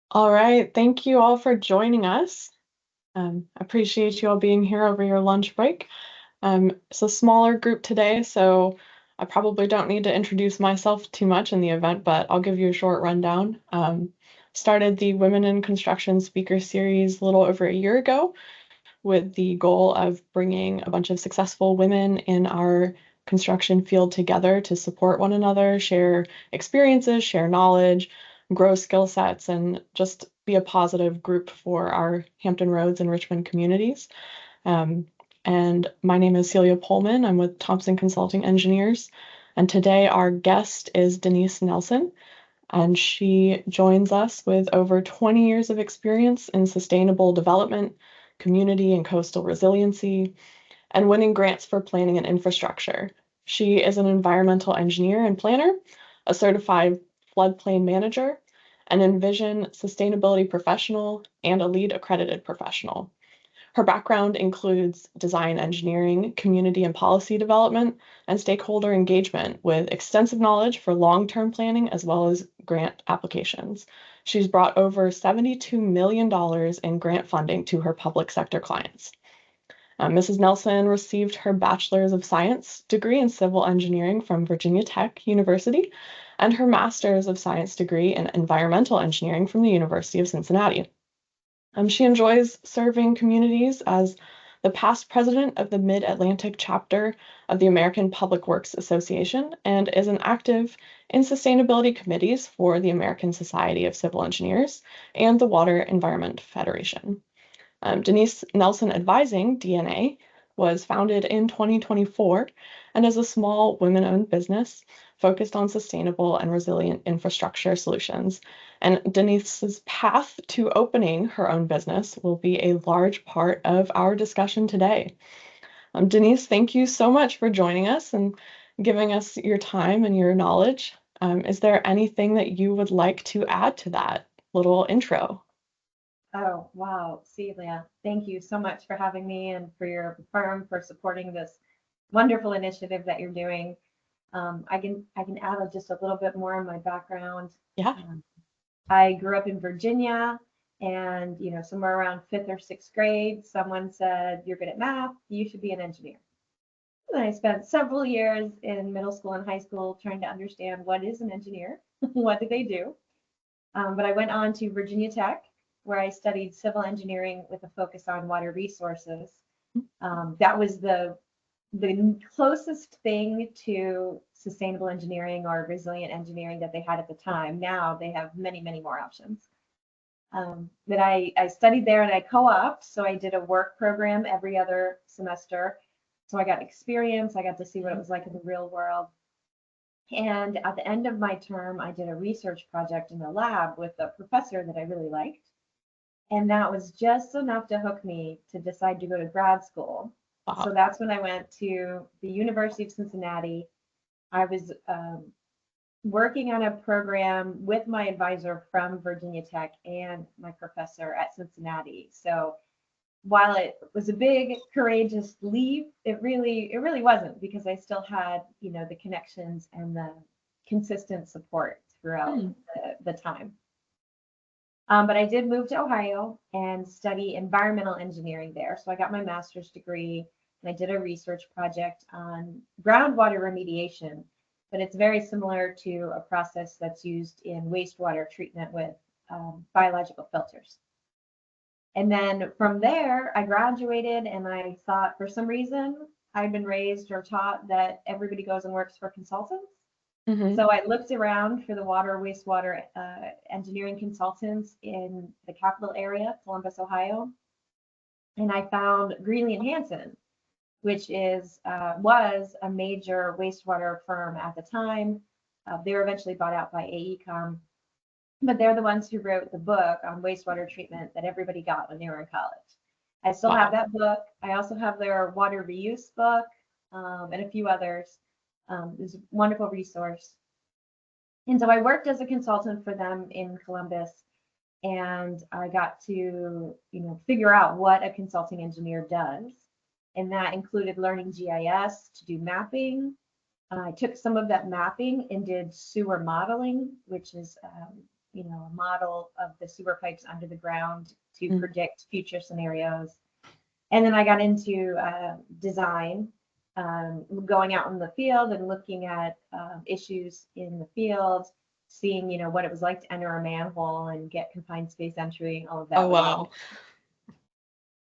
All right, thank you all for joining us. Appreciate you all being here over your lunch break. It's a smaller group today, so I probably don't need to introduce myself too much in the event, but I'll give you a short rundown. Started the Women in Construction Speaker Series a little over a year ago with the goal of bringing a bunch of successful women in our construction field together to support one another, share experiences, share knowledge, grow skill sets, and just be a positive group for our Hampton Roads and Richmond communities. Um, and my name is Celia Polman. I'm with Thompson Consulting Engineers. And today our guest is Denise Nelson, and she joins us with over 20 years of experience in sustainable development, community and coastal resiliency, and winning grants for planning and infrastructure. She is an environmental engineer and planner, a certified floodplain manager, an Envision sustainability professional, and a LEED accredited professional. Her background includes design engineering, community and policy development, and stakeholder engagement with extensive knowledge for long-term planning as well as grant applications. She's brought over $72 million in grant funding to her public sector clients. Mrs. Nelson received her Bachelor's of Science degree in Civil Engineering from Virginia Tech University and her Master's of Science degree in Environmental Engineering from the University of Cincinnati. She enjoys serving communities as the past president of the Mid-Atlantic chapter of the American Public Works Association and is an active in sustainability committees for the American Society of Civil Engineers and the Water Environment Federation. Denise Nelson Advising, DNA, was founded in 2024 and is a small women-owned business focused on sustainable and resilient infrastructure solutions. And Denise's path to opening her own business will be a large part of our discussion today. Denise, thank you so much for joining us and giving us your time and your knowledge. Is there anything that you would like to add to that little intro? Oh, wow, Celia, thank you so much for having me and for your firm for supporting this wonderful initiative that you're doing. I can add just a little bit more on my background. Yeah. Um, I grew up in Virginia, and somewhere around fifth or sixth grade, someone said, "You're good at math, you should be an engineer." And I spent several years in middle school and high school trying to understand what is an engineer, what do they do. But I went on to Virginia Tech, where I studied civil engineering with a focus on water resources. That was the closest thing to sustainable engineering or resilient engineering that they had at the time. Now they have many, many more options. But I studied there and I co-opted, so I did a work program every other semester. So I got experience, I got to see what it was like in the real world. And at the end of my term, I did a research project in the lab with a professor that I really liked. And that was just enough to hook me to decide to go to grad school. So Wow. that's when I went to the University of Cincinnati. I was working on a program with my advisor from Virginia Tech and my professor at Cincinnati. So while it was a big, courageous leap, it really wasn't, because I still had, the connections and the consistent support throughout Hmm. the time. But I did move to Ohio and study environmental engineering there. So I got my master's degree and I did a research project on groundwater remediation, but it's very similar to a process that's used in wastewater treatment with biological filters. And then from there, I graduated and I thought, for some reason, I'd been raised or taught that everybody goes and works for consultants. Hmm. So I looked around for the water, wastewater engineering consultants in the capital area, Columbus, Ohio, and I found Greeley and Hanson, which was a major wastewater firm at the time. They were eventually bought out by AECOM, but they're the ones who wrote the book on wastewater treatment that everybody got when they were in college. I still have Wow. that book. I also have their water reuse book, and a few others. It's a wonderful resource. And so I worked as a consultant for them in Columbus, and I got to, figure out what a consulting engineer does. And that included learning GIS to do mapping. I took some of that mapping and did sewer modeling, which is, a model of the sewer pipes under the ground to predict future scenarios. And then I got into design, going out in the field and looking at issues in the field, seeing, what it was like to enter a manhole and get confined space entry, all of that. Oh, wow.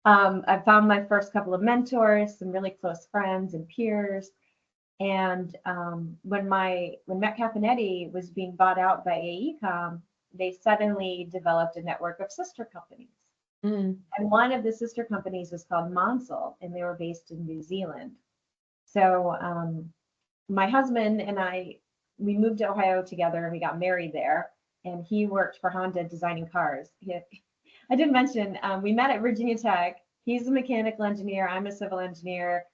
I found my first couple of mentors, some really close friends and peers. And when Metcalf and Eddy was being bought out by AECOM, they suddenly developed a network of sister companies. And one of the sister companies was called Monsell, and they were based in New Zealand. So my husband and we moved to Ohio together, and we got married there. And he worked for Honda designing cars. I didn't mention, we met at Virginia Tech. He's a mechanical engineer. I'm a civil engineer.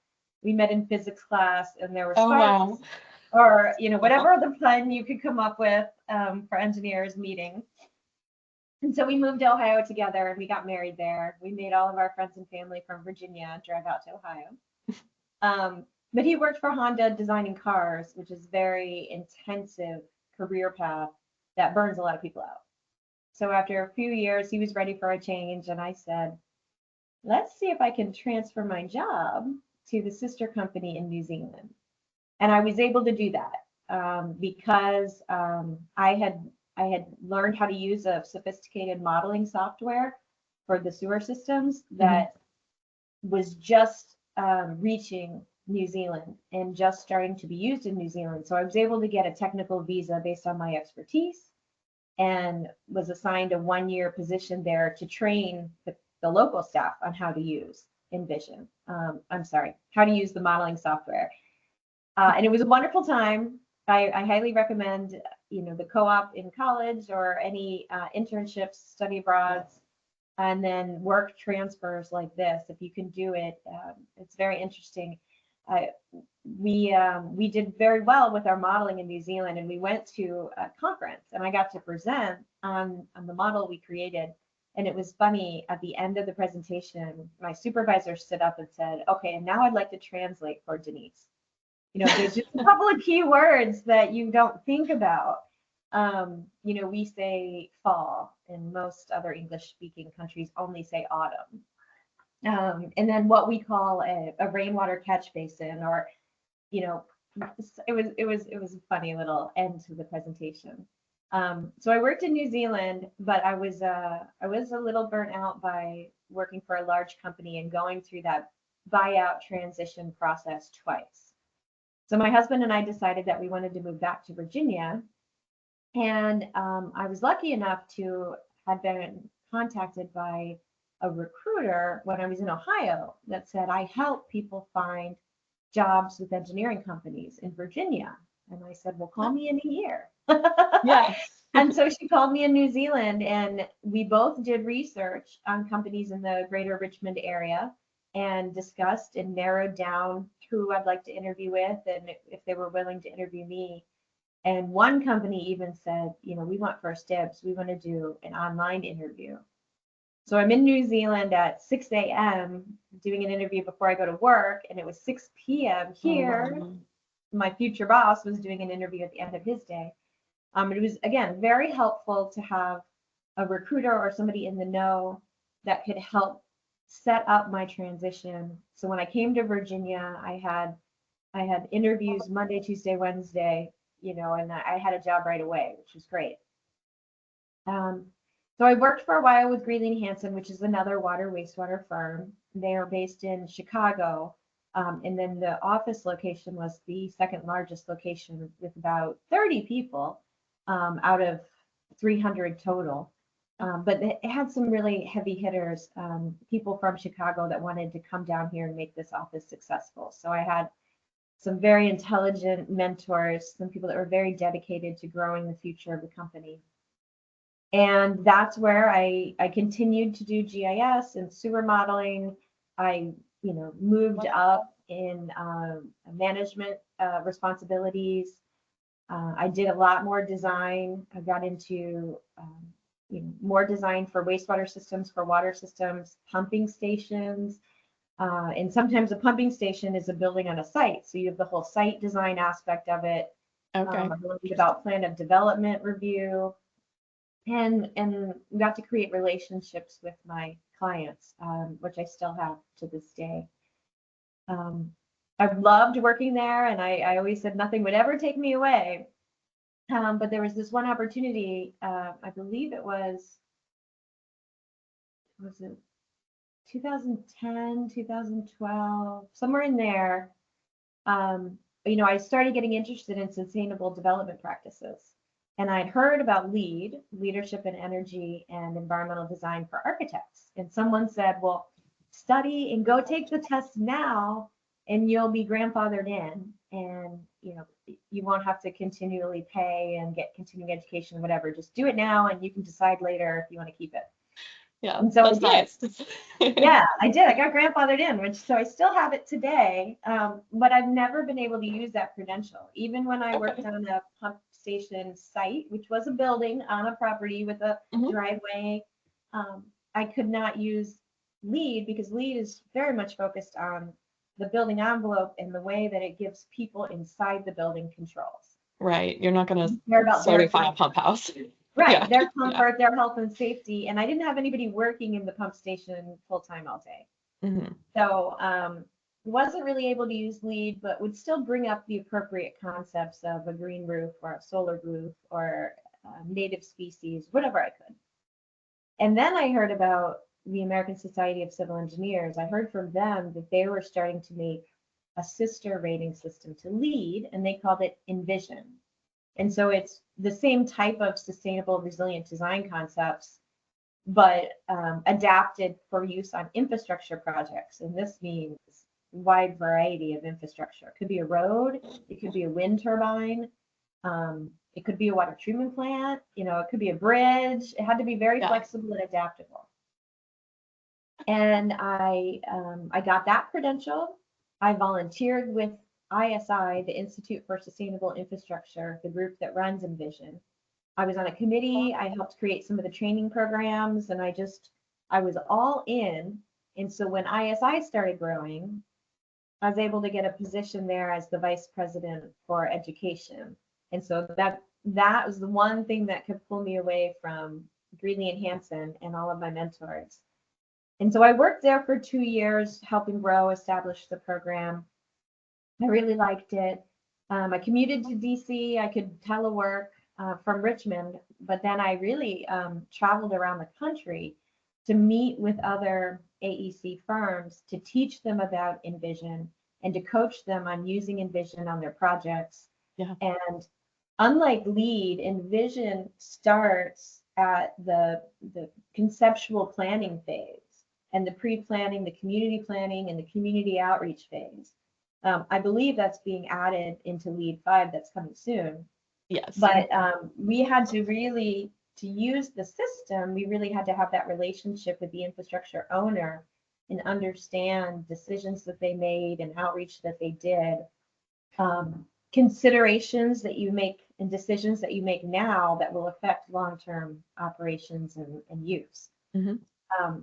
We met in physics class, and there were sparks, or whatever other pun you could come up with for engineers meeting. And so we moved to Ohio together, and we got married there. We made all of our friends and family from Virginia drive out to Ohio. But he worked for Honda designing cars, which is very intensive career path that burns a lot of people out. So after a few years, he was ready for a change, and I said, let's see if I can transfer my job to the sister company in New Zealand. And I was able to do that because I had learned how to use a sophisticated modeling software for the sewer systems that was just reaching New Zealand and just starting to be used in New Zealand. So I was able to get a technical visa based on my expertise, and was assigned a 1-year position there to train the local staff on how to use Envision. How to use the modeling software. And it was a wonderful time. I highly recommend, the co-op in college or any internships, study abroads, and then work transfers like this. If you can do it, it's very interesting. We did very well with our modeling in New Zealand, and we went to a conference, and I got to present on the model we created. And it was funny, at the end of the presentation, my supervisor stood up and said, okay, and now I'd like to translate for Denise. There's just a couple of key words that you don't think about. We say fall, and most other English speaking countries only say autumn. And then what we call a rainwater catch basin, or, it was a funny little end to the presentation. So I worked in New Zealand, but I was a little burnt out by working for a large company and going through that buyout transition process twice. So my husband and I decided that we wanted to move back to Virginia, and I was lucky enough to have been contacted by a recruiter when I was in Ohio that said, I help people find jobs with engineering companies in Virginia. And I said, well, call me in a year. Yes. And so she called me in New Zealand, and we both did research on companies in the greater Richmond area and discussed and narrowed down who I'd like to interview with and if they were willing to interview me. And one company even said, we want first dibs. We want to do an online interview. So I'm in New Zealand at 6 a.m. doing an interview before I go to work, and it was 6 p.m. here. My future boss was doing an interview at the end of his day. It was, again, very helpful to have a recruiter or somebody in the know that could help set up my transition. So when I came to Virginia, I had interviews Monday, Tuesday, Wednesday, and I had a job right away, which was great. So I worked for a while with Greeley Hansen, which is another water wastewater firm. They are based in Chicago. And then the office location was the second largest location with about 30 people out of 300 total. But it had some really heavy hitters, people from Chicago that wanted to come down here and make this office successful. So I had some very intelligent mentors, some people that were very dedicated to growing the future of the company. And that's where I continued to do GIS and sewer modeling. I moved up in management responsibilities. I did a lot more design. I got into more design for wastewater systems, for water systems, pumping stations. And sometimes a pumping station is a building on a site. So you have the whole site design aspect of it. Okay. I learned about plan of development review. and got to create relationships with my clients, which I still have to this day. I loved working there, and I always said nothing would ever take me away. But there was this one opportunity, I believe it was it 2010, 2012, somewhere in there. I started getting interested in sustainable development practices. And I'd heard about LEED, Leadership in Energy and Environmental Design for Architects. And someone said, well, study and go take the test now, and you'll be grandfathered in. And, you won't have to continually pay and get continuing education, whatever. Just do it now, and you can decide later if you want to keep it. Yeah, and so that's nice. Yeah, I did. I got grandfathered in, so I still have it today. But I've never been able to use that credential. Even when I worked on a pump station site, which was a building on a property with a driveway, I could not use LEED because LEED is very much focused on the building envelope and the way that it gives people inside the building controls. Right. You're not going to Care about certify a pump house. Right, Yeah. their comfort, their health and safety. And I didn't have anybody working in the pump station full time all day. So wasn't really able to use LEED, but would still bring up the appropriate concepts of a green roof or a solar roof or native species, whatever I could. And then I heard about the American Society of Civil Engineers. I heard from them that they were starting to make a sister rating system to LEED, and they called it Envision. And so it's the same type of sustainable, resilient design concepts, but adapted for use on infrastructure projects. And this means a wide variety of infrastructure. It could be a road, it could be a wind turbine, it could be a water treatment plant, it could be a bridge. It had to be very flexible and adaptable. And I got that credential. I volunteered with ISI, the Institute for Sustainable Infrastructure, the group that runs Envision. I was on a committee. I helped create some of the training programs, and I was all in. And so when ISI started growing, I was able to get a position there as the vice president for education. And so that was the one thing that could pull me away from Greeley and Hansen and all of my mentors. And so I worked there for 2 years, helping grow, establish the program. I really liked it. I commuted to DC. I could telework from Richmond, but then I really traveled around the country to meet with other AEC firms to teach them about Envision and to coach them on using Envision on their projects. Yeah. And unlike LEED, Envision starts at the conceptual planning phase and the pre-planning, the community planning, and the community outreach phase. I believe that's being added into LEED 5 that's coming soon. Yes. But we had to really, to use the system, we really had to have that relationship with the infrastructure owner and understand decisions that they made and outreach that they did, considerations that you make and decisions that you make now that will affect long-term operations and use.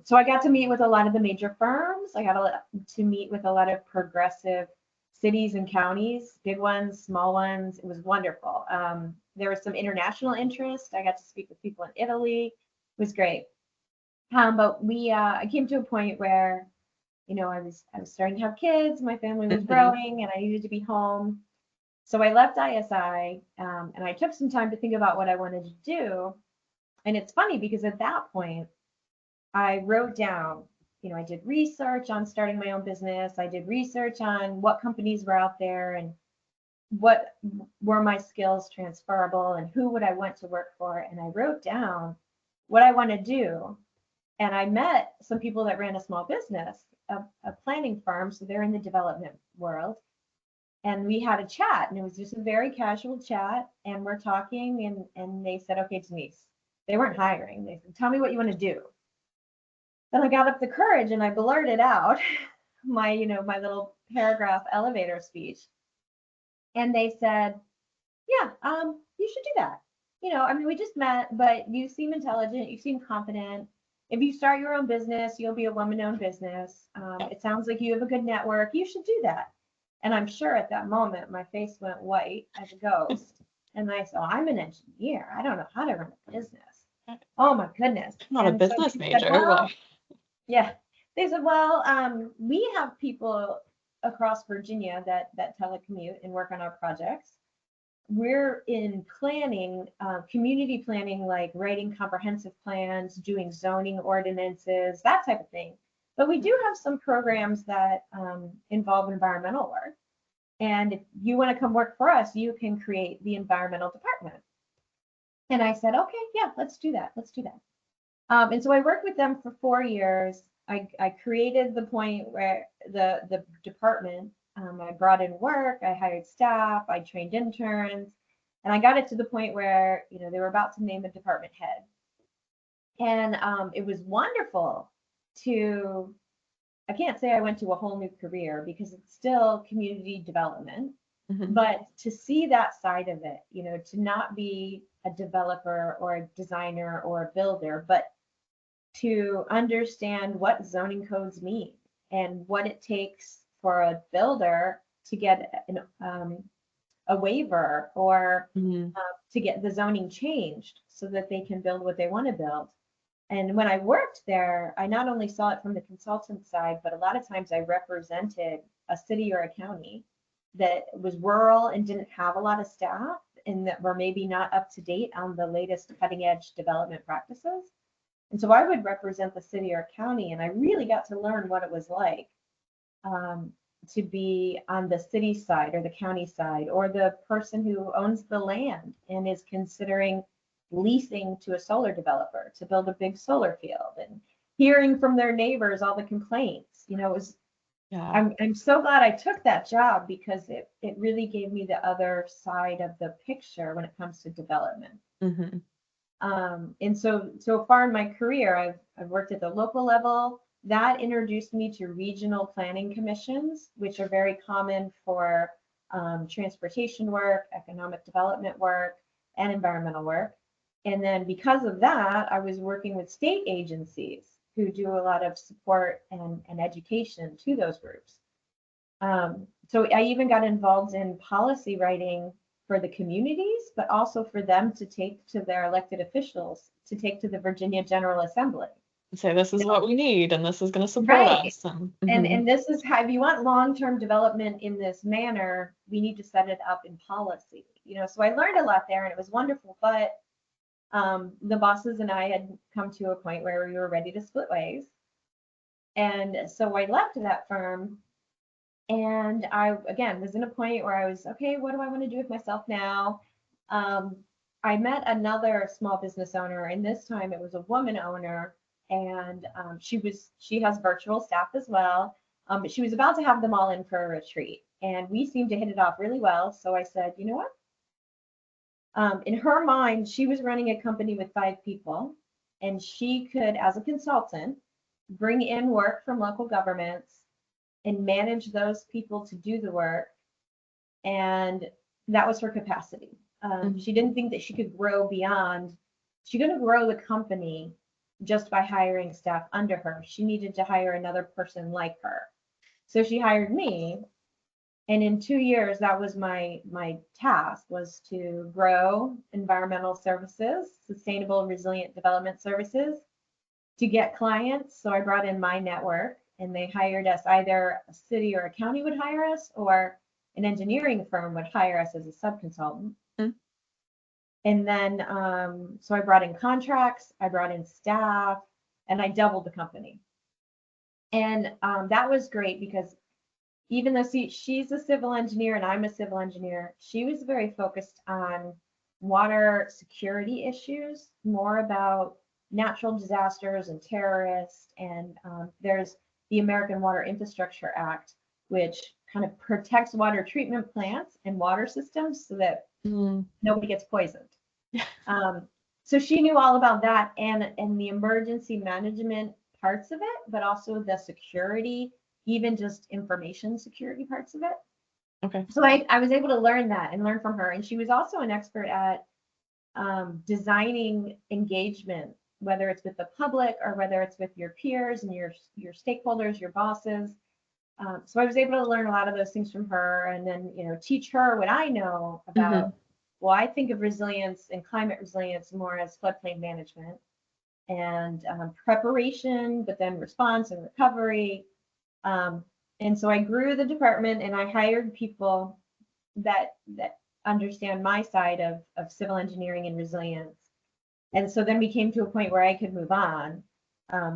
So I got to meet with a lot of the major firms. I got to meet with a lot of progressive cities and counties, big ones, small ones. It was wonderful. There was some international interest. I got to speak with people in Italy. It was great. But I came to a point where, I was starting to have kids. My family was growing, and I needed to be home. So I left ISI, and I took some time to think about what I wanted to do. And it's funny because at that point, I wrote down, I did research on starting my own business. I did research on what companies were out there and what were my skills transferable and who would I want to work for. And I wrote down what I want to do. And I met some people that ran a small business, a planning firm. So they're in the development world. And we had a chat, and it was just a very casual chat. And we're talking, and they said, okay, Denise, they weren't hiring. They said, tell me what you want to do. Then I got up the courage and I blurted out my little paragraph elevator speech. And they said, yeah, you should do that. We just met, but you seem intelligent, you seem confident. If you start your own business, you'll be a woman-owned business. It sounds like you have a good network. You should do that. And I'm sure at that moment, my face went white as a ghost. And I said, I'm an engineer. I don't know how to run a business. Oh my goodness. I'm not a And so business they said, major. well, Like, yeah, they said, well, we have people across Virginia that telecommute and work on our projects. We're in planning, community planning, like writing comprehensive plans, doing zoning ordinances, that type of thing. But we do have some programs that involve environmental work. And if you want to come work for us, you can create the environmental department. And I said, okay, yeah, let's do that. Let's do that. And so I worked with them for 4 years. I created the point where the department, I brought in work, I hired staff, I trained interns, and I got it to the point where, they were about to name a department head. And it was wonderful to, I can't say I went to a whole new career because it's still community development, mhm, but to see that side of it, to not be a developer or a designer or a builder, but to understand what zoning codes mean and what it takes for a builder to get a waiver or mhm. to get the zoning changed so that they can build what they want to build. And when I worked there, I not only saw it from the consultant side, but a lot of times I represented a city or a county that was rural and didn't have a lot of staff and that were maybe not up to date on the latest cutting edge development practices. And so I would represent the city or county, and I really got to learn what it was like um, to be on the city side or the county side, or the person who owns the land and is considering leasing to a solar developer to build a big solar field, and hearing from their neighbors all the complaints. It was. Yeah. I'm so glad I took that job because it really gave me the other side of the picture when it comes to development. Mhm. And so far in my career, I've worked at the local level. That introduced me to regional planning commissions, which are very common for transportation work, economic development work, and environmental work. And then because of that, I was working with state agencies who do a lot of support and education to those groups. So I even got involved in policy writing for the communities, but also for them to take to their elected officials, to take to the Virginia General Assembly. Say this is what we need, and this is going to support Right. us. And And this is how, if you want long-term development in this manner, we need to set it up in policy. So I learned a lot there and it was wonderful, but the bosses and I had come to a point where we were ready to split ways. And so I left that firm. And I, again, was in a point where I was, okay, what do I want to do with myself now? Um, I met another small business owner, and this time it was a woman owner, and she has virtual staff as well, but she was about to have them all in for a retreat, and we seemed to hit it off really well. So I said, you know what? In her mind, she was running a company with 5 people, and she could, as a consultant, bring in work from local governments and manage those people to do the work. And that was her capacity. mhm. She didn't think that she could grow beyond, she couldn't grow the company just by hiring staff under her. She needed to hire another person like her. So she hired me. And in 2 years, that was my task, was to grow environmental services, sustainable resilient development services, to get clients. So I brought in my network and they hired us. Either a city or a county would hire us, or an engineering firm would hire us as a subconsultant. Mm. And then, so I brought in contracts, I brought in staff, and I doubled the company. And that was great because even though she's a civil engineer and I'm a civil engineer, she was very focused on water security issues, more about natural disasters and terrorists. And there's the American Water Infrastructure Act, which kind of protects water treatment plants and water systems so that Mm. nobody gets poisoned. Um, so she knew all about that and the emergency management parts of it, but also the security, even just information security parts of it. Okay. So I was able to learn that and learn from her. And she was also an expert at designing engagement, whether it's with the public or whether it's with your peers and your stakeholders, your bosses. So I was able to learn a lot of those things from her, and then teach her what I know about Mhm. well, I think of resilience and climate resilience more as floodplain management and preparation, but then response and recovery. And so I grew the department and I hired people that understand my side of civil engineering and resilience. And so then we came to a point where I could move on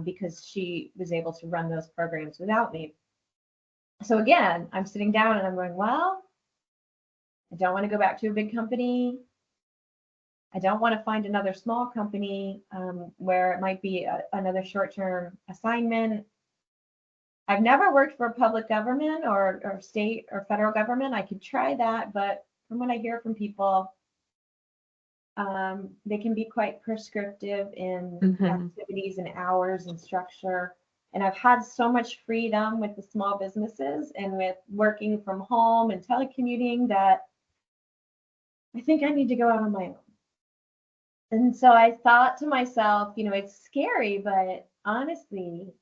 because she was able to run those programs without me. So again, I'm sitting down and I'm going, well, I don't want to go back to a big company. I don't want to find another small company where it might be another short-term assignment. I've never worked for public government or state or federal government. I could try that, but from what I hear from people, they can be quite prescriptive in activities and hours and structure. And I've had so much freedom with the small businesses and with working from home and telecommuting that I think I need to go out on my own. And so I thought to myself, it's scary, but honestly,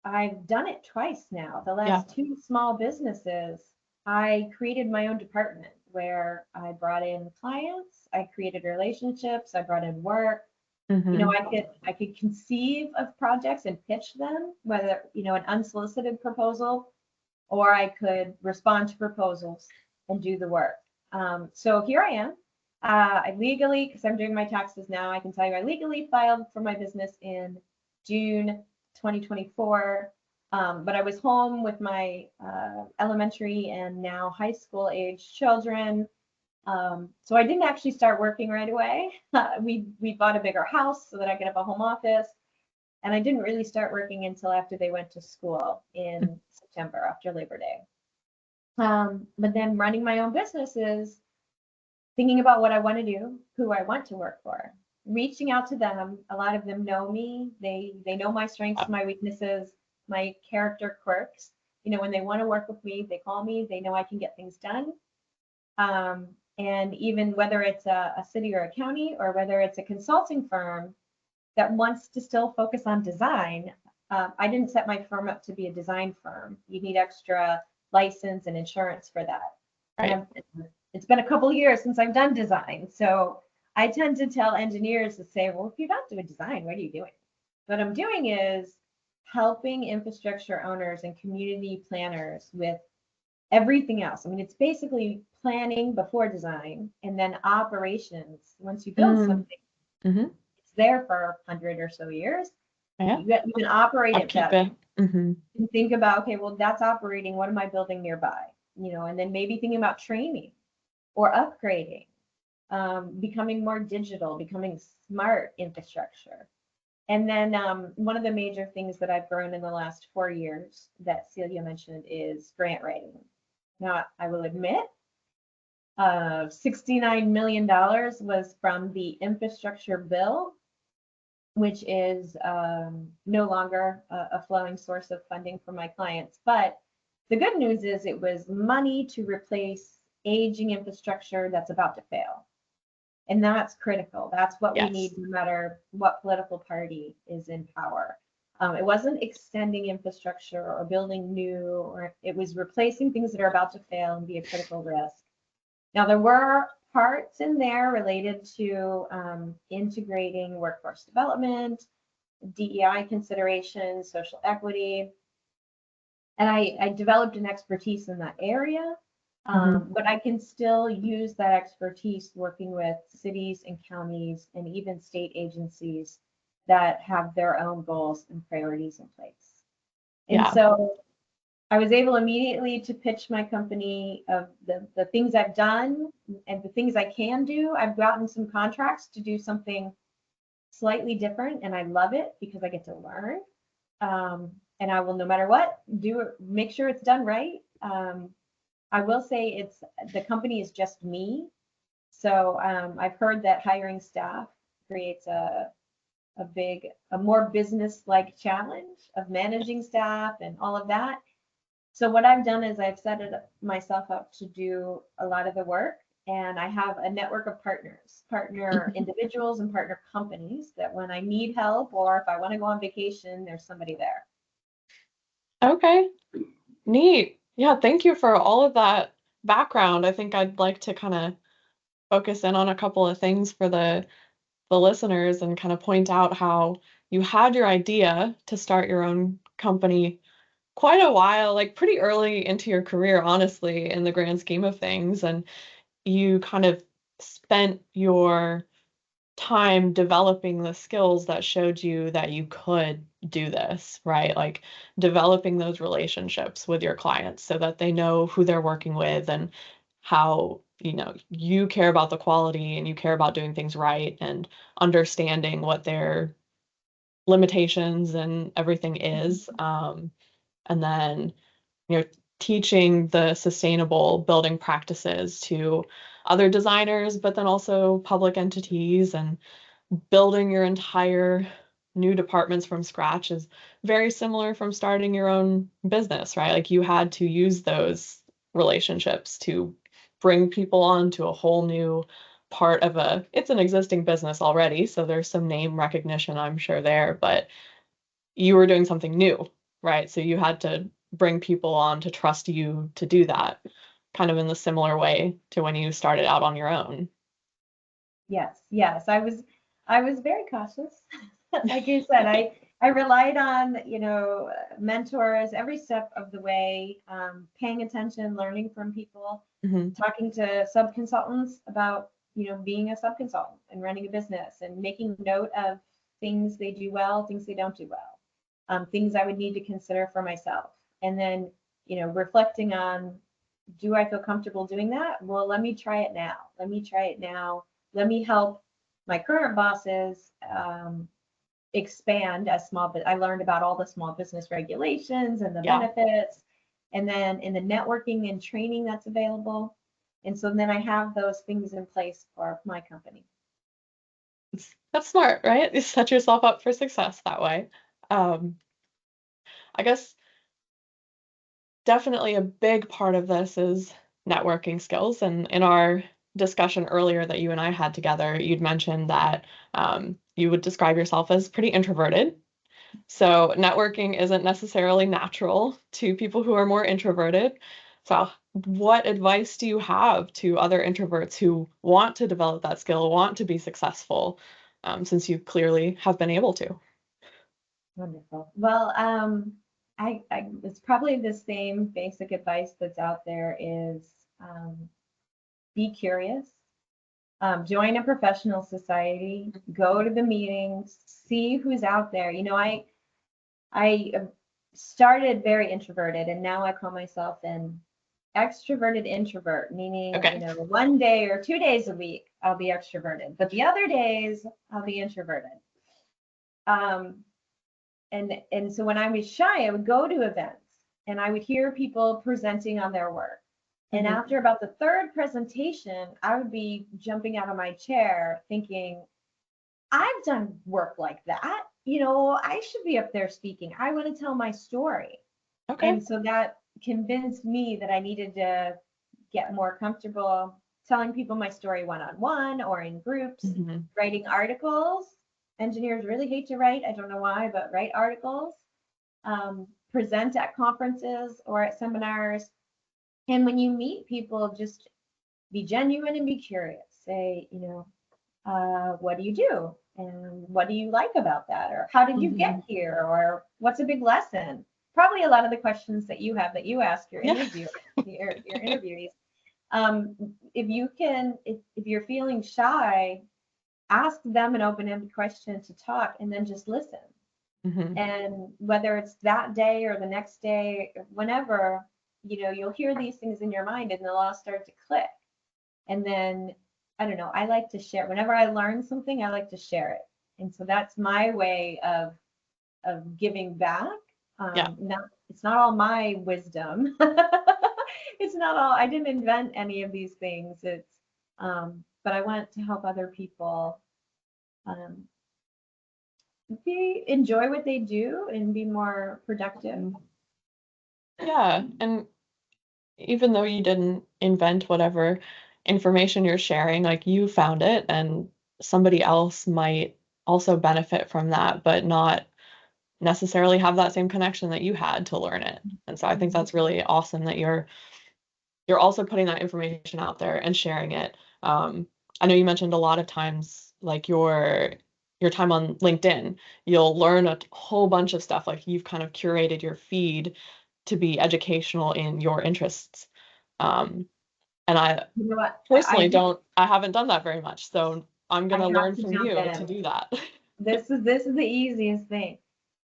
I've done it twice now. The last two small businesses, I created my own department where I brought in clients, I created relationships, I brought in work. I could conceive of projects and pitch them, whether, an unsolicited proposal, or I could respond to proposals and do the work. So here I am. I legally, because I'm doing my taxes now, I can tell you I legally filed for my business in June 2024. But I was home with my elementary and now high school age children. So I didn't actually start working right away. We bought a bigger house so that I could have a home office. And I didn't really start working until after they went to school in September, after Labor Day. But then running my own businesses, thinking about what I want to do, who I want to work for, reaching out to them. A lot of them know me. They know my strengths, my weaknesses, my character quirks. When they want to work with me, they call me. They know I can get things done. And even whether it's a city or a county, or whether it's a consulting firm that wants to still focus on design, I didn't set my firm up to be a design firm. You need extra license and insurance for that. Right. It's been a couple years since I've done design. So I tend to tell engineers to say, well, if you're not doing design, what are you doing? What I'm doing is helping infrastructure owners and community planners with everything else. I mean, it's basically planning before design and then operations. Once you build something, it's there for 100 or so years. Yeah. You can operate it better. And think about, okay, well, that's operating. What am I building nearby? And then maybe thinking about training or upgrading, becoming more digital, becoming smart infrastructure. And then one of the major things that I've grown in the last 4 years that Celia mentioned is grant writing. Now, I will admit, $69 million was from the infrastructure bill, which is no longer a flowing source of funding for my clients. But the good news is it was money to replace aging infrastructure that's about to fail. And that's critical. That's what we need no matter what political party is in power. It wasn't extending infrastructure or building new, or it was replacing things that are about to fail and be a critical risk. Now, there were parts in there related to integrating workforce development, DEI considerations, social equity. And I developed an expertise in that area, but I can still use that expertise working with cities and counties and even state agencies that have their own goals and priorities in place. And so I was able immediately to pitch my company of the things I've done and the things I can do. I've gotten some contracts to do something slightly different, and I love it because I get to learn. And I will, no matter what, make sure it's done right. I will say the company is just me. So I've heard that hiring staff creates a more business-like challenge of managing staff and all of that. So what I've done is I've set myself up to do a lot of the work, and I have a network of partner individuals and partner companies that when I need help or if I want to go on vacation, there's somebody there. Okay, neat. Yeah, thank you for all of that background. I think I'd like to kind of focus in on a couple of things for the listeners and kind of point out how you had your idea to start your own company quite a while, like pretty early into your career, honestly, in the grand scheme of things. And you kind of spent your time developing the skills that showed you that you could do this, right? Like developing those relationships with your clients so that they know who they're working with and how, you care about the quality and you care about doing things right and understanding what their limitations and everything is. And then, you know, teaching the sustainable building practices to other designers, but then also public entities, and building your entire new departments from scratch is very similar from starting your own business, right? Like you had to use those relationships to bring people on to a whole new part of it's an existing business already, so there's some name recognition, I'm sure there, but you were doing something new, right? So you had to bring people on to trust you to do that, kind of in the similar way to when you started out on your own. Yes, yes. I was very cautious. Like you said, I relied on, mentors every step of the way, paying attention, learning from people, Hmm. talking to sub-consultants about, being a sub-consultant and running a business and making note of things they do well, things they don't do well, things I would need to consider for myself. And then, reflecting on, do I feel comfortable doing that? Well, let me try it now. Let me try it now. Let me help my current bosses expand as small, but I learned about all the small business regulations and the Yeah. benefits, and then in the networking and training that's available. And so then I have those things in place for my company. That's smart, right? You set yourself up for success that way. Um, I guess definitely a big part of this is networking skills. And in our discussion earlier that you and I had together, you'd mentioned that you would describe yourself as pretty introverted. So networking isn't necessarily natural to people who are more introverted. So what advice do you have to other introverts who want to develop that skill, want to be successful, since you clearly have been able to? Wonderful. Well, it's probably the same basic advice that's out there is be curious, join a professional society, go to the meetings, see who's out there. I started very introverted, and now I call myself an extroverted introvert, meaning, Okay. 1 day or 2 days a week I'll be extroverted, but the other days I'll be introverted. Um, and so when I was shy, I would go to events and I would hear people presenting on their work. And Mhm. after about the third presentation, I would be jumping out of my chair thinking, I've done work like that. I should be up there speaking. I want to tell my story. Okay. And so that convinced me that I needed to get more comfortable telling people my story one on one or in groups, Mhm. writing articles. Engineers really hate to write. I don't know why, but write articles, present at conferences or at seminars. And when you meet people, just be genuine and be curious. Say, what do you do? And what do you like about that? Or how did you get Mhm. here? Or what's a big lesson? Probably a lot of the questions that you have that you ask your Yeah. your interviewees. If you're feeling shy, ask them an open-ended question to talk and then just listen. Mhm. And whether it's that day or the next day, whenever, you'll hear these things in your mind and they'll all start to click. And then, I don't know, I like to share. Whenever I learn something, I like to share it. And so that's my way of giving back. Yeah. It's not all my wisdom. It's not all, I didn't invent any of these things. But I want to help other people um, enjoy what they do and be more productive. Mhm. Yeah. And even though you didn't invent whatever information you're sharing, like you found it and somebody else might also benefit from that, but not necessarily have that same connection that you had to learn it. And so I think Mhm. that's really awesome that you're also putting that information out there and sharing it. I know you mentioned a lot of times, like your time on LinkedIn, you'll learn a whole bunch of stuff. Like you've kind of curated your feed to be educational in your interests. Um, and I You know what? personally I haven't done that very much. So I'm I gonna have learn to from jump you to in. do that. This is the easiest thing.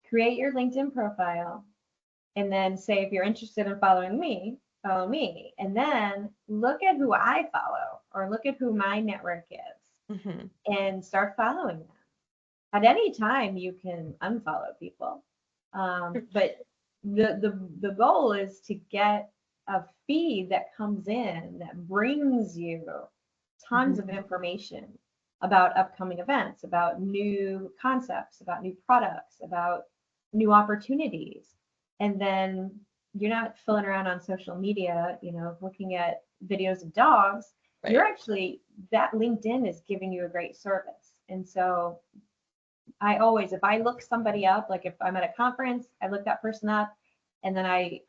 Create your LinkedIn profile and then say if you're interested in following me, follow me. And then look at who I follow or look at who my network is Hmm. and start following them. At any time you can unfollow people. But the goal is to get a feed that comes in that brings you tons of Hmm. information about upcoming events, about new concepts, about new products, about new opportunities. And then you're not filling around on social media, looking at videos of dogs. You're Right. actually, that LinkedIn is giving you a great service. And so I always, if I look somebody up, like if I'm at a conference, I look that person up and then I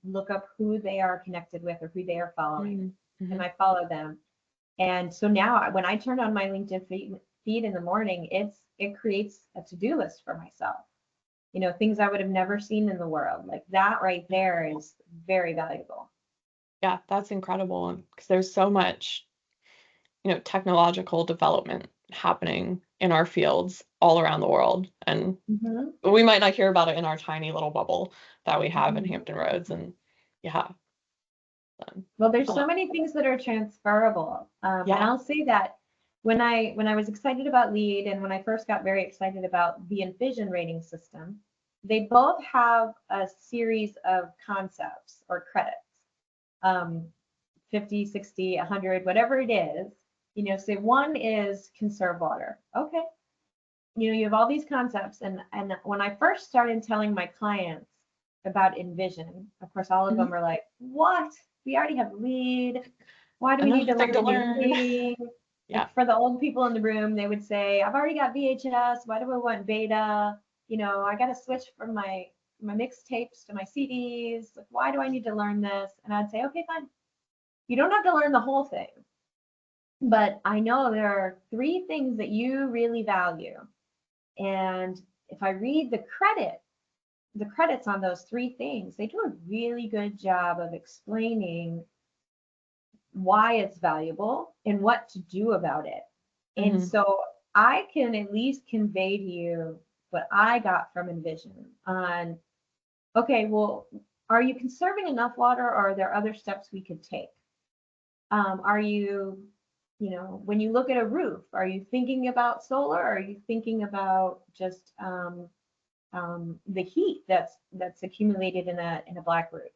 look up who they are connected with or who they are following Mm-hmm. and I follow them. And so now when I turn on my LinkedIn feed in the morning, it creates a to-do list for myself. Things I would have never seen in the world. Like that right there is very valuable. Yeah, that's incredible because there's so much, technological development happening in our fields all around the world. And Mm-hmm. we might not hear about it in our tiny little bubble that we have in Mm-hmm. Hampton Roads. And yeah. Well, there's Uh, so many things that are transferable. And yeah. I'll say that when I was excited about LEED and when I first got very excited about the Envision rating system, they both have a series of concepts or credits, um, 50, 60, 100, whatever it is. Say one is conserve water. Okay. You have all these concepts. And when I first started telling my clients about Envision, of course, all of Mhm. them are like, what? We already have LEED. Why do we need to Another thing learn to a new learn. thing? Yeah. Like for the old people in the room, they would say, I've already got VHS. Why do I want beta? I got to switch from my mixtapes to my CDs. Like, why do I need to learn this? And I'd say, okay, fine. You don't have to learn the whole thing. But I know there are three things that you really value. And if I read the credits on those three things, they do a really good job of explaining why it's valuable and what to do about it. And Hmm. so I can at least convey to you what I got from Envision on, okay, well, are you conserving enough water or are there other steps we could take? Are you, when you look at a roof, are you thinking about solar or are you thinking about just the heat that's accumulated in a black roof?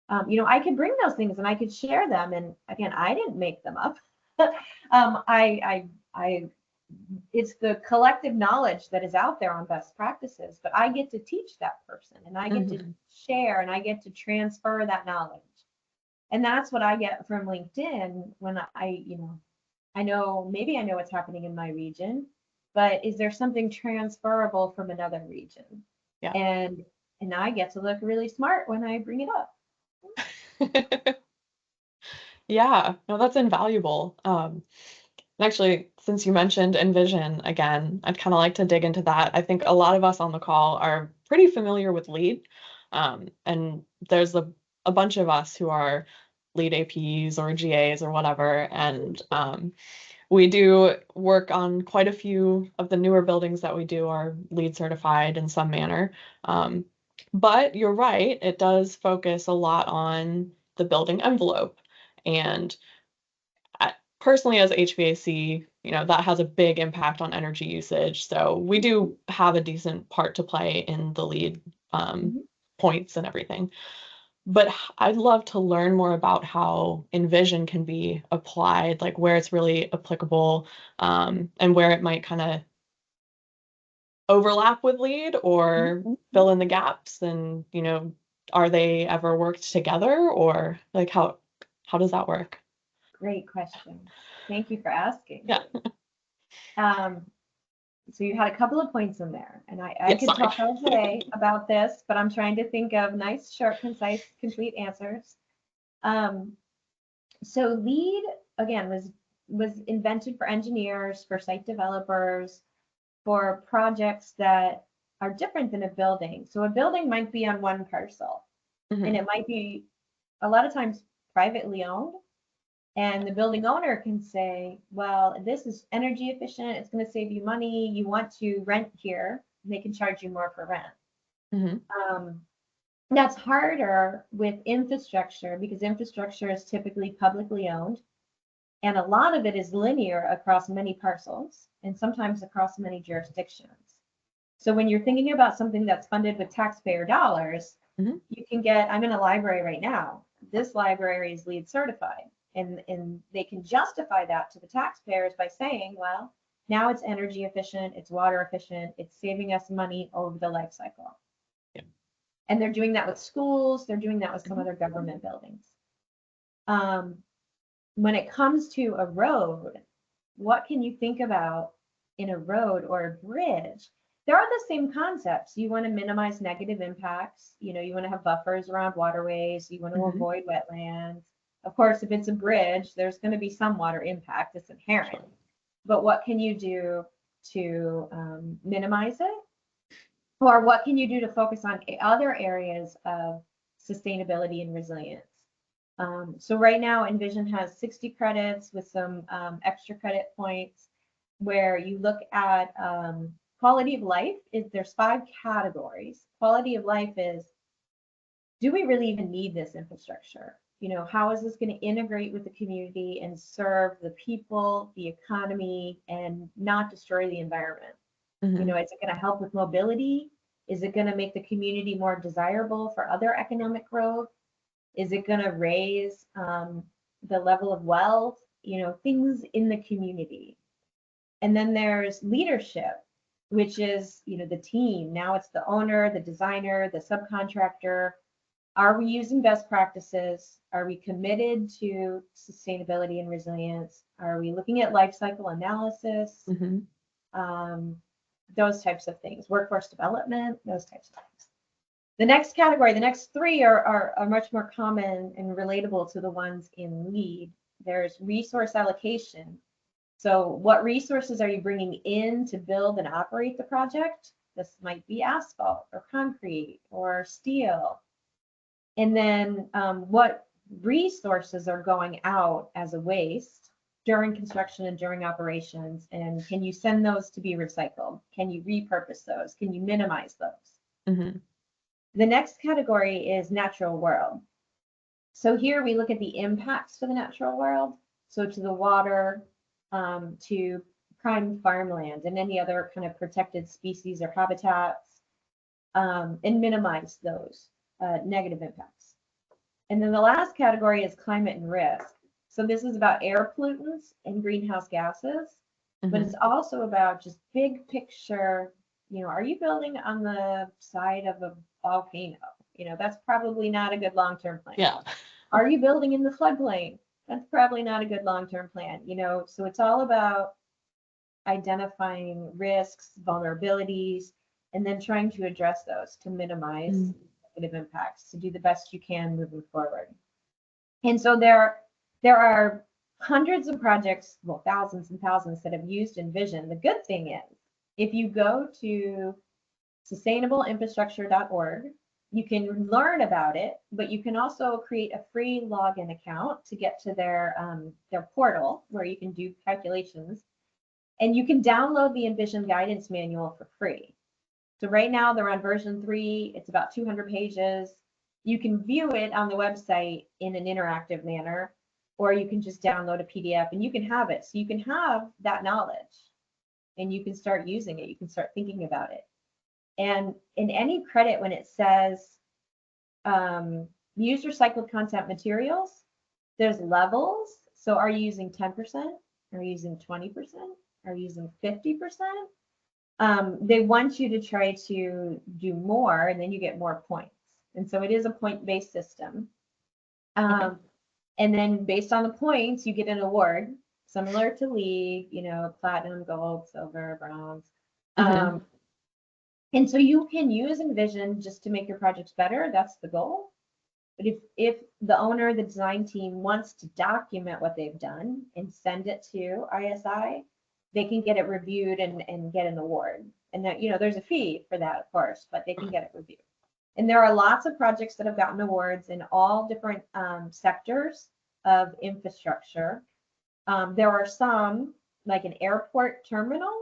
I could bring those things and I could share them. And again, I didn't make them up. I it's the collective knowledge that is out there on best practices, but I get to teach that person and I get to Hmm. share and I get to transfer that knowledge. And that's what I get from LinkedIn when maybe I know what's happening in my region, but is there something transferable from another region? Yeah. And and I get to look really smart when I bring it up. Yeah. No, that's invaluable. And actually, since you mentioned Envision again, I'd kind of like to dig into that. I think a lot of us on the call are pretty familiar with LEED. And there's a bunch of us who are lead APs or GAs or whatever. And we do work on quite a few of the newer buildings that we do are LEED certified in some manner. Um, but you're right, it does focus a lot on the building envelope. And personally, as HVAC, that has a big impact on energy usage. So we do have a decent part to play in the LEED Mhm. points and everything. But I'd love to learn more about how Envision can be applied, like where it's really applicable, and where it might kind of overlap with LEED or fill in the gaps. And, are they ever worked together or like how does that work? Great question. Thank you for asking. Yeah. Um, so you had a couple of points in there, and I Yeah, could sorry. talk all day about this, but I'm trying to think of nice, short, concise, complete answers. Um, so LEED again was was invented for engineers, for site developers, for projects that are different than a building. So a building might be on one parcel, and it might be a lot of times privately owned. And the building owner can say, well, this is energy efficient, it's going to save you money, you want to rent here, and they can charge you more for rent. That's harder with infrastructure because infrastructure is typically publicly owned. And a lot of it is linear across many parcels and sometimes across many jurisdictions. So when you're thinking about something that's funded with taxpayer dollars, you can get, I'm in a library right now. This library is LEED certified. And they can justify that to the taxpayers by saying, well, now it's energy efficient, it's water efficient, it's saving us money over the life cycle. Yeah. And they're doing that with schools, they're doing that with some other government buildings. When it comes to a road, what can you think about in a road or a bridge? There are the same concepts. You want to minimize negative impacts. You know, you want to have buffers around waterways. You want to avoid wetlands. Of course, if it's a bridge, there's going to be some water impact. It's inherent. Sure. But what can you do to minimize it? Or what can you do to focus on other areas of sustainability and resilience? So right now, Envision has 60 credits with some extra credit points where you look at quality of life. There's 5 categories. Quality of life is, do we really even need this infrastructure? You know, how is this going to integrate with the community and serve the people, the economy, and not destroy the environment? You know, is it going to help with mobility? Is it going to make the community more desirable for other economic growth? Is it going to raise the level of wealth? You know, things in the community. And then there's leadership, which is, you know, the team. Now it's the owner, the designer, the subcontractor. Are we using best practices? Are we committed to sustainability and resilience? Are we looking at life cycle analysis? Those types of things, workforce development, those types of things. The next category, the next 3 are much more common and relatable to the ones in LEED. There's resource allocation. So what resources are you bringing in to build and operate the project? This might be asphalt or concrete or steel. And then what resources are going out as a waste during construction and during operations? And can you send those to be recycled? Can you repurpose those? Can you minimize those? The next category is natural world. So here we look at the impacts to the natural world. So to the water, to prime farmland and any other kind of protected species or habitats, and minimize those negative impacts. And then the last category is climate and risk. So this is about air pollutants and greenhouse gases, but it's also about just big picture. You know, are you building on the side of a volcano? You know, that's probably not a good long-term plan. Yeah. Are you building in the floodplain? That's probably not a good long-term plan. You know, so it's all about identifying risks, vulnerabilities, and then trying to address those to minimize negative impacts, to do the best you can moving forward. And so there are hundreds of projects, well, thousands and thousands that have used Envision. The good thing is, if you go to sustainableinfrastructure.org, you can learn about it, but you can also create a free login account to get to their portal where you can do calculations. And you can download the Envision guidance manual for free. So right now they're on version 3. It's about 200 pages. You can view it on the website in an interactive manner, or you can just download a PDF and you can have it. So you can have that knowledge and you can start using it. You can start thinking about it. And in any credit, when it says use recycled content materials, there's levels. So are you using 10%? Are you using 20%? Are you using 50%? They want you to try to do more, and then you get more points. And so it is a point-based system. And then based on the points, you get an award, similar to LEED, you know, platinum, gold, silver, bronze. And so you can use Envision just to make your projects better. That's the goal. But if the owner, the design team wants to document what they've done and send it to ISI, they can get it reviewed and get an award. And that, there's a fee for that, of course, but they can get it reviewed. And there are lots of projects that have gotten awards in all different sectors of infrastructure. There are some, like an airport terminal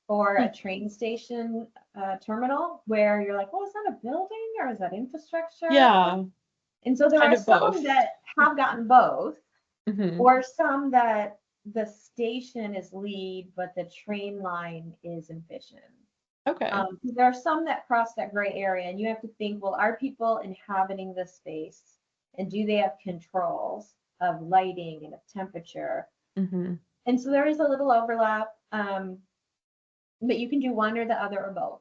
or a train station terminal, where you're like, well, is that a building or is that infrastructure? Yeah, And so there kind are of both. some that have gotten both, Hmm. or some that the station is LEED, but the train line is Envision. Okay. There are some that cross that gray area, and you have to think, well, are people inhabiting this space, and do they have controls of lighting and of temperature? Hmm. And so there is a little overlap, but you can do one or the other or both.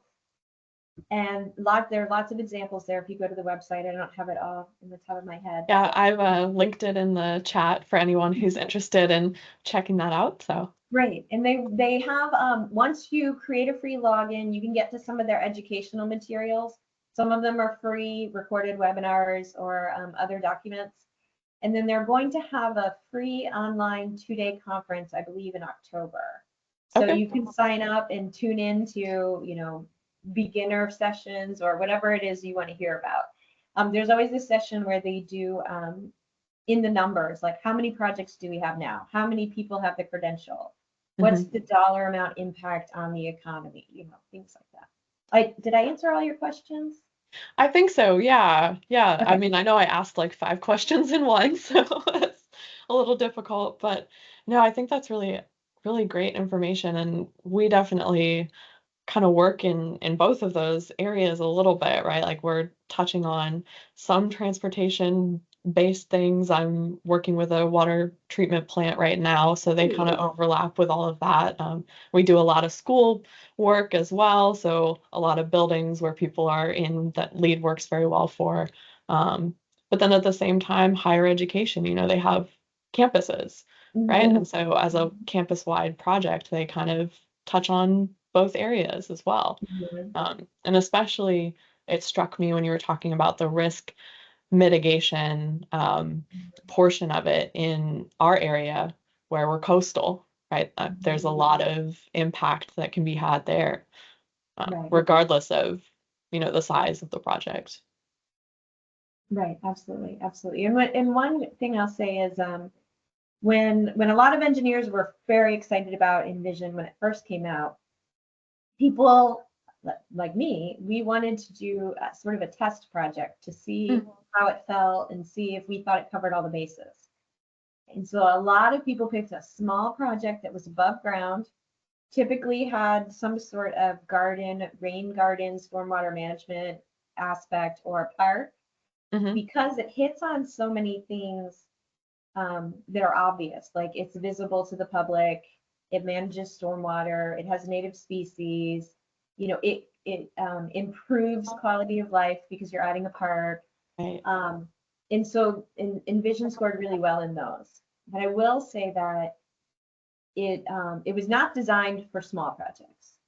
And there are lots of examples there. If you go to the website, I don't have it all in the top of my head. Yeah, I've linked it in the chat for anyone who's interested in checking that out. So Great. And they have, once you create a free login, you can get to some of their educational materials. Some of them are free, recorded webinars or other documents. And then they're going to have a free online 2-day conference, I believe, in October. So okay. you can sign up and tune in to, beginner sessions or whatever it is you want to hear about. There's always this session where they do in the numbers, like how many projects do we have now? How many people have the credential? What's Hmm. the dollar amount impact on the economy? Things like that. Did I answer all your questions? I think so. Yeah. Yeah. I Okay. mean, I know I asked like 5 questions in one, so it's a little difficult, but no, I think that's really, really great information. And we definitely kind of work in both of those areas a little bit, right? Like we're touching on some transportation based things. I'm working with a water treatment plant right now, so they kind of overlap with all of that. We do a lot of school work as well, so a lot of buildings where people are in that LEED works very well for. Um, but then at the same time, higher education, they have campuses, right? Mhm. And so as a campus-wide project, they kind of touch on both areas as well. Mhm. And especially, it struck me when you were talking about the risk mitigation portion of it in our area where we're coastal, right? There's a lot of impact that can be had there, Right. regardless of, the size of the project. Right. Absolutely. Absolutely. And one thing I'll say is, when a lot of engineers were very excited about Envision when it first came out, people like me, we wanted to do sort of a test project to see Mm. how it felt and see if we thought it covered all the bases. And so a lot of people picked a small project that was above ground, typically had some sort of rain garden, stormwater management aspect or a park, Hmm. because it hits on so many things that are obvious. Like, it's visible to the public, it manages stormwater, it has native species, it improves quality of life because you're adding a park. Right. And so Envision scored really well in those. But I will say that it was not designed for small projects.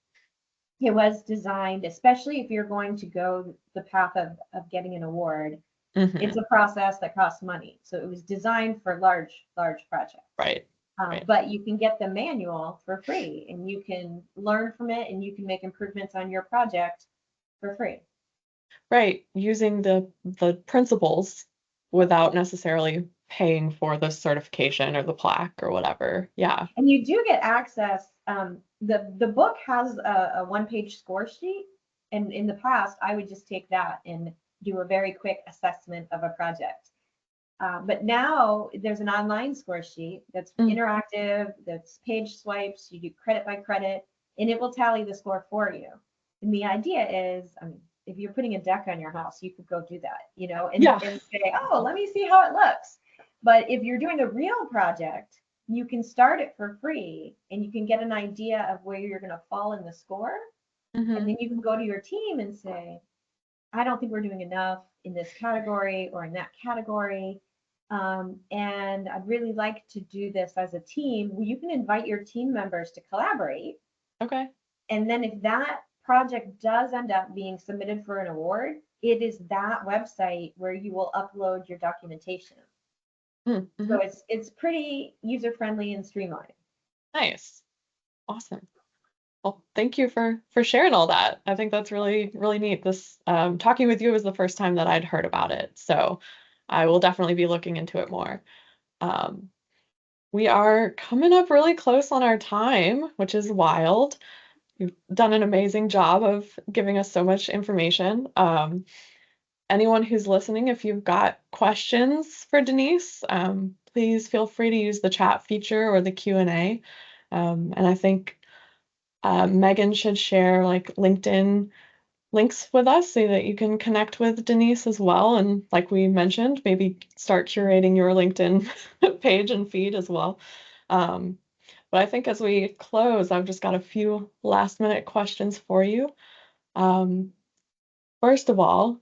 It was designed, especially if you're going to go the path of getting an award. It's Hmm. a process that costs money. So it was designed for large projects. Right. Right. But you can get the manual for free, and you can learn from it, and you can make improvements on your project for free. Right. Using the principles without necessarily paying for the certification or the plaque or whatever. Yeah. And you do get access. The book has a one-page score sheet, and in the past, I would just take that and do a very quick assessment of a project. But now there's an online score sheet that's Mm. interactive, that's page swipes, you do credit by credit, and it will tally the score for you. And the idea is, I mean, if you're putting a deck on your house, you could go do that, Yeah. and say, oh, let me see how it looks. But if you're doing a real project, you can start it for free and you can get an idea of where you're going to fall in the score. And Hmm. then you can go to your team and say, I don't think we're doing enough in this category or in that category. And I'd really like to do this as a team. Well, you can invite your team members to collaborate. Okay. And then if that project does end up being submitted for an award, it is that website where you will upload your documentation. Mm-hmm. So it's pretty user-friendly and streamlined. Nice. Awesome. Well, thank you for sharing all that. I think that's really, really neat. This talking with you was the first time that I'd heard about it. So I will definitely be looking into it more. Um, we are coming up really close on our time, which is wild. You've done an amazing job of giving us so much information. Anyone who's listening, if you've got questions for Denise, please feel free to use the chat feature or the Q&A. And I think Megan should share like LinkedIn links with us so that you can connect with Denise as well. And like we mentioned, maybe start curating your LinkedIn page and feed as well. Um, but I think as we close, I've just got a few last minute questions for you. Um, First of all,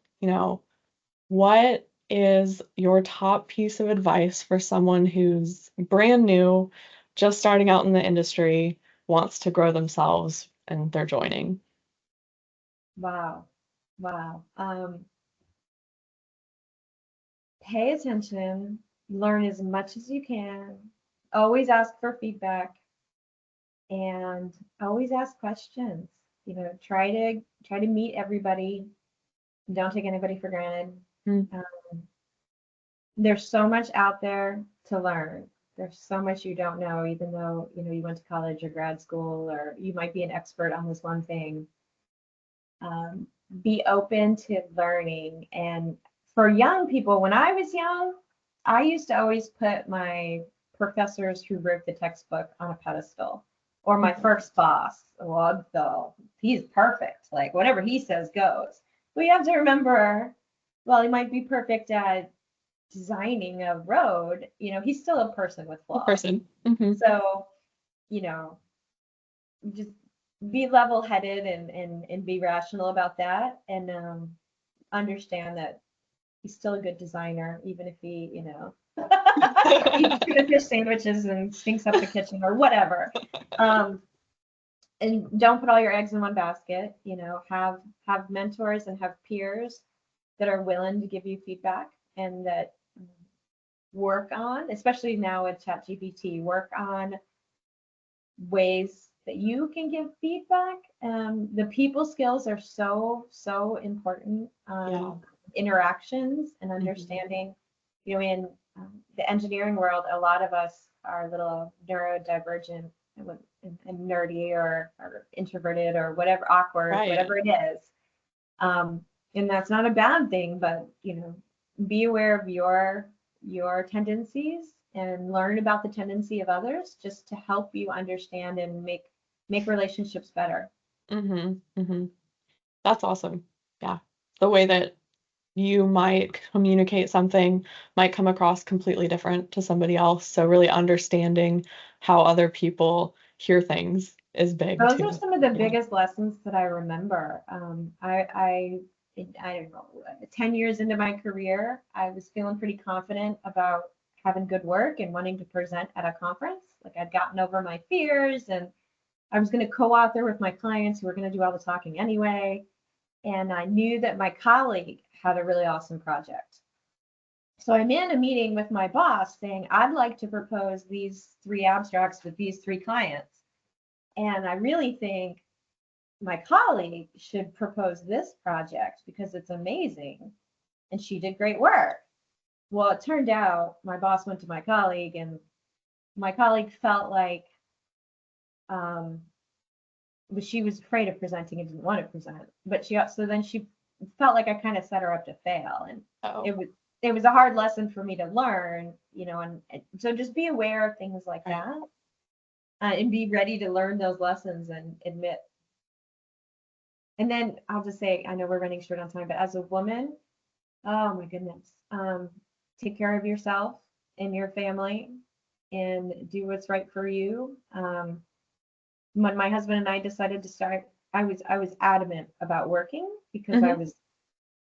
what is your top piece of advice for someone who's brand new, just starting out in the industry, wants to grow themselves and they're joining? Wow. Wow. Pay attention, learn as much as you can, always ask for feedback, and always ask questions. Try to meet everybody. Don't take anybody for granted. Mm, Um, there's so much out there to learn. There's so much you don't know, even though you went to college or grad school, or you might be an expert on this one thing. Be open to learning. And for young people, when I was young, I used to always put my professors who wrote the textbook on a pedestal, or my first boss. Well, he's perfect. Like whatever he says goes. But you have to remember, well, he might be perfect at designing a road. He's still a person with the flaws. person. Hmm. So, you know, just be level-headed and be rational about that, and understand that he's still a good designer, even if he, eats tuna fish sandwiches and stinks up the kitchen or whatever. And don't put all your eggs in one basket. Have mentors and have peers that are willing to give you feedback, and that work on, especially now with ChatGPT, work on ways that you can give feedback. The people skills are so important. Yeah. Interactions and Mhm. understanding. In the engineering world, a lot of us are a little neurodivergent and nerdy, or introverted, or whatever, awkward, Right. whatever it is. And that's not a bad thing, but be aware of your tendencies and learn about the tendency of others, just to help you understand and make relationships better. Hmm. Hmm. That's awesome. Yeah. The way that you might communicate something might come across completely different to somebody else. So really understanding how other people hear things is big Those are too. some of the Yeah. biggest lessons that I remember. I don't know, 10 years into my career, I was feeling pretty confident about having good work and wanting to present at a conference. Like I'd gotten over my fears, and I was going to co-author with my clients who were going to do all the talking anyway. And I knew that my colleague had a really awesome project. So I'm in a meeting with my boss saying, I'd like to propose these 3 abstracts with these 3 clients. And I really think my colleague should propose this project because it's amazing and she did great work. Well, it turned out my boss went to my colleague, and my colleague felt like she was afraid of presenting and didn't want to present. But she felt like I kind of set her up to fail, and Oh, it was a hard lesson for me to learn, and so just be aware of things like right. that, and be ready to learn those lessons and admit. And then I'll just say, I know we're running short on time, but as a woman, oh my goodness, take care of yourself and your family and do what's right for you. When my husband and I decided to start, I was adamant about working because I Hmm. was,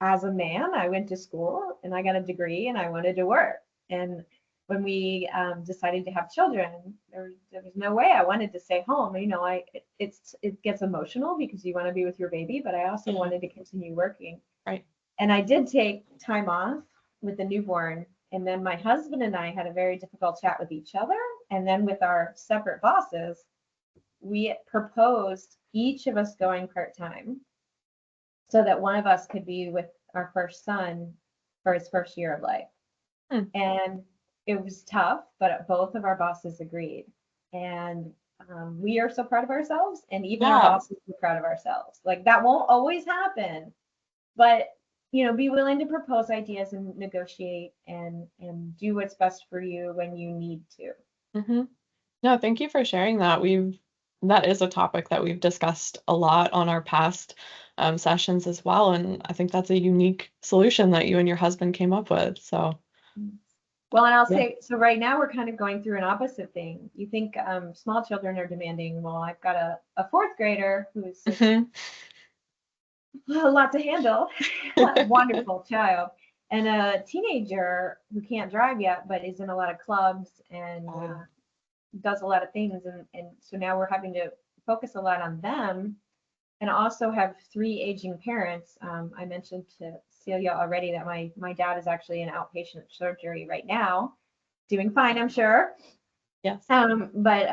as a man, I went to school and I got a degree and I wanted to work. And when we decided to have children, there was no way I wanted to stay home. It gets emotional because you want to be with your baby, but I also Yeah. wanted to continue working. Right. And I did take time off with the newborn. And then my husband and I had a very difficult chat with each other. And then with our separate bosses, we proposed each of us going part-time so that one of us could be with our first son for his first year of life. And it was tough, but both of our bosses agreed. And we are so proud of ourselves, and even our bosses are proud of ourselves. Like, that won't always happen, but be willing to propose ideas and negotiate and do what's best for you when you need to. No, thank you for sharing that. That is a topic that we've discussed a lot on our past sessions as well, and I think that's a unique solution that you and your husband came up with. So. Well, and I'll say, so right now we're kind of going through an opposite thing. You think small children are demanding. Well, I've got a fourth grader who's a lot to handle, wonderful child, and a teenager who can't drive yet, but is in a lot of clubs and does a lot of things. And so now we're having to focus a lot on them, and also have 3 aging parents. I mentioned to Celia already that my dad is actually in outpatient surgery right now, doing fine, I'm sure. Yes. But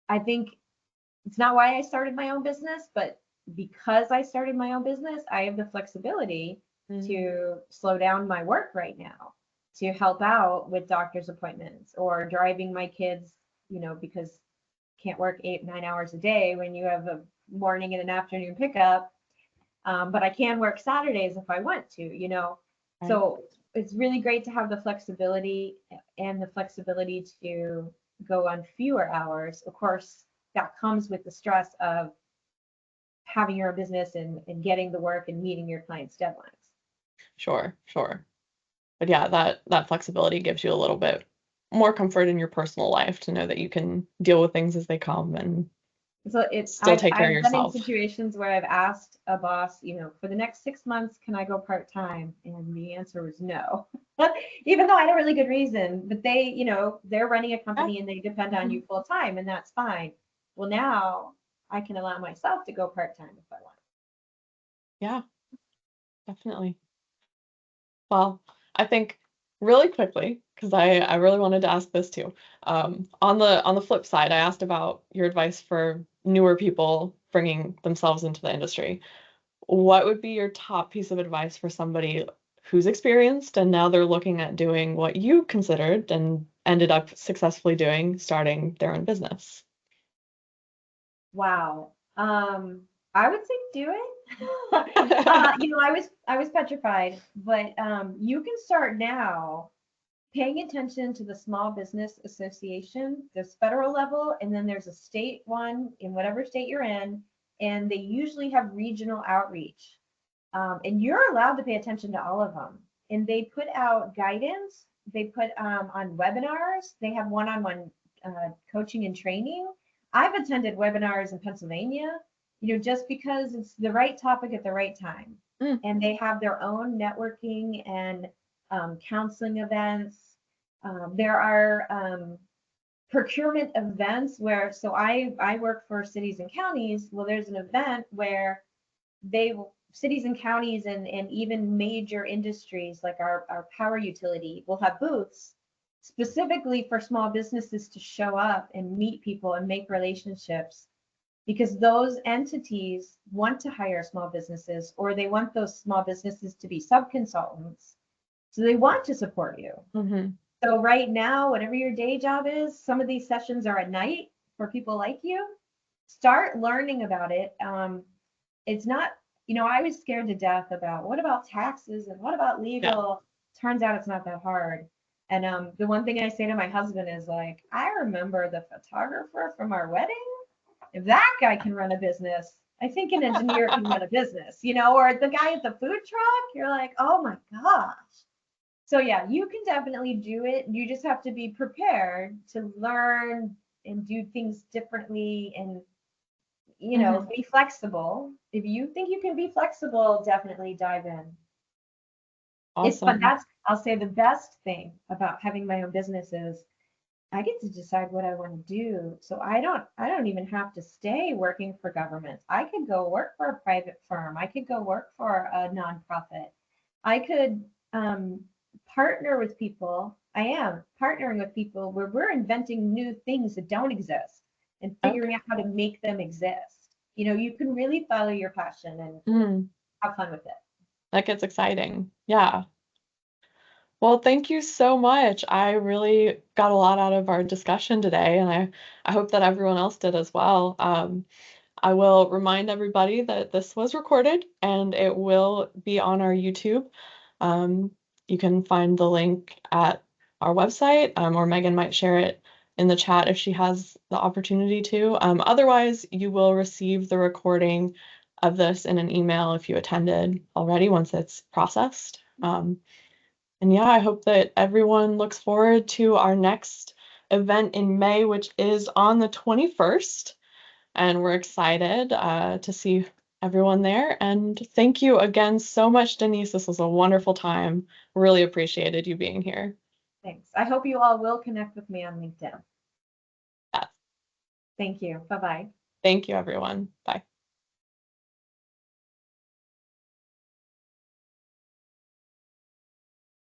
I think it's not why I started my own business, but because I started my own business, I have the flexibility to slow down my work right now, to help out with doctor's appointments or driving my kids, because can't work 8-9 hours a day when you have a morning and an afternoon pickup. But I can work Saturdays if I want to, Right. So it's really great to have the flexibility to go on fewer hours. Of course, that comes with the stress of having your business and getting the work and meeting your clients' deadlines. Sure. But yeah, that flexibility gives you a little bit more comfort in your personal life to know that you can deal with things as they come and so still take care of yourself. I've been in situations where I've asked a boss, for the next 6 months, can I go part-time? And the answer was no, even though I had a really good reason. But they, they're running a company and they depend on you full-time, and that's fine. Well, now I can allow myself to go part-time if I want. Yeah, definitely. Well, I think really quickly, because I really wanted to ask this too. On the flip side, I asked about your advice for newer people bringing themselves into the industry. What would be your top piece of advice for somebody who's experienced and now they're looking at doing what you considered and ended up successfully doing, starting their own business? Wow. I would say do it. I was petrified, but you can start now paying attention to the Small Business Association. There's federal level, and then there's a state one in whatever state you're in, and they usually have regional outreach. And you're allowed to pay attention to all of them. And they put out guidance. They put on webinars. They have one-on-one coaching and training. I've attended webinars in Pennsylvania, just because it's the right topic at the right time. And they have their own networking and counseling events. There are procurement events where, so I work for cities and counties. Well, there's an event where cities and counties and even major industries like our power utility will have booths specifically for small businesses to show up and meet people and make relationships, because those entities want to hire small businesses, or they want those small businesses to be sub-consultants. So they want to support you. So right now, whatever your day job is, some of these sessions are at night for people like you. Start learning about it. It's not, I was scared to death about what about taxes and what about legal? Yeah. Turns out it's not that hard. And the one thing I say to my husband is like, I remember the photographer from our wedding. If that guy can run a business, I think an engineer can run a business, or the guy at the food truck, you're like, oh my gosh. So yeah, you can definitely do it. You just have to be prepared to learn and do things differently and, be flexible. If you think you can be flexible, definitely dive in. Awesome. But I'll say the best thing about having my own business is I get to decide what I want to do. So I don't even have to stay working for government. I could go work for a private firm. I could go work for a nonprofit. I could partner with people. I am partnering with people where we're inventing new things that don't exist and Okay. figuring out how to make them exist. You can really follow your passion and have fun with it. That gets exciting. Yeah. Well, thank you so much. I really got a lot out of our discussion today, and I hope that everyone else did as well. I will remind everybody that this was recorded and it will be on our YouTube. Um, you can find the link at our website, or Megan might share it in the chat if she has the opportunity to. Otherwise, you will receive the recording of this in an email if you attended already once it's processed. And yeah, I hope that everyone looks forward to our next event in May, which is on the 21st. And we're excited to see everyone there. And thank you again so much, Denise. This was a wonderful time. Really appreciated you being here. Thanks. I hope you all will connect with me on LinkedIn. Yes. Thank you. Bye-bye. Thank you, everyone. Bye.